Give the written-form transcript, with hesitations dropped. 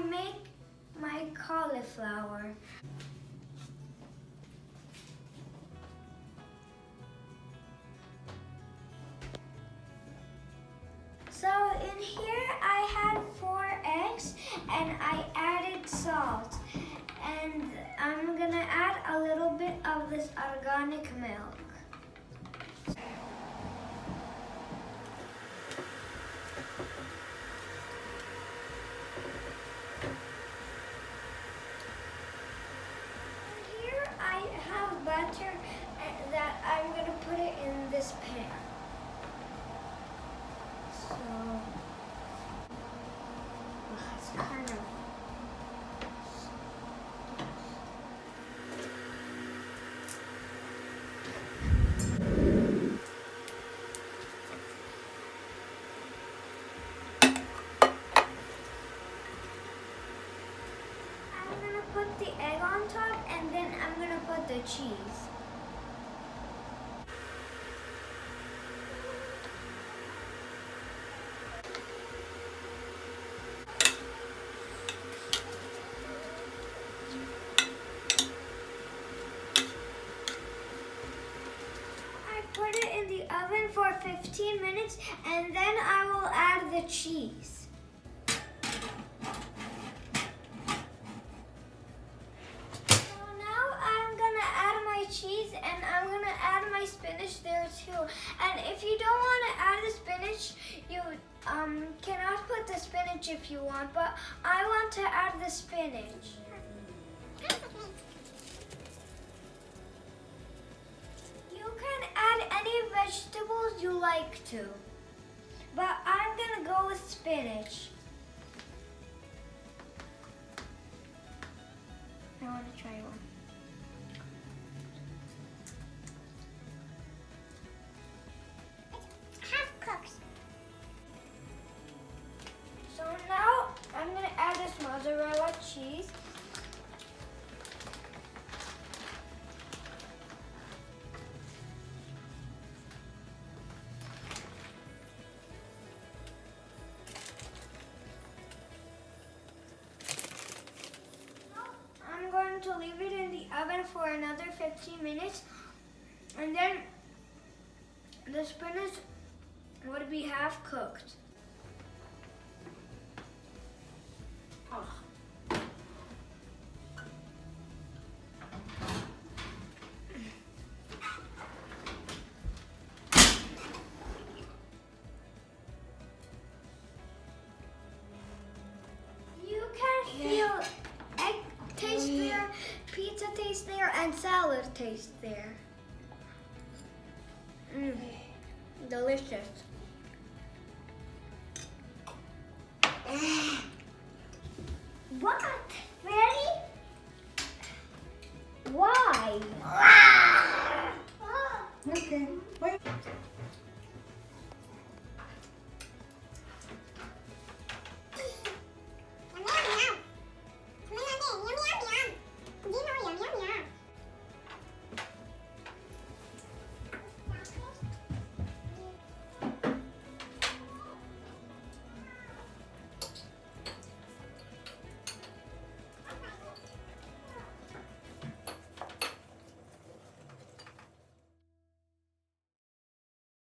make my cauliflower. So in here I had 4 eggs and I added salt. And I'm gonna add a little bit of this organic milk. Here I have butter that I'm gonna put it in this pan. So it's kind of put the egg on top and then I'm going to put the cheese. I put it in the oven for 15 minutes and then I will add the cheese. Cheese, and I'm gonna add my spinach there too. And if you don't want to add the spinach, you cannot put the spinach if you want, but I want to add the spinach. You can add any vegetables you like to, but I'm gonna go with spinach. I want to try one. So now I'm going to add this mozzarella cheese. I'm going to leave it in the oven for another 15 minutes and then the spinach would be half cooked. You can feel egg taste there, pizza taste there, and salad taste there. Delicious. What? Ready? Why? Okay.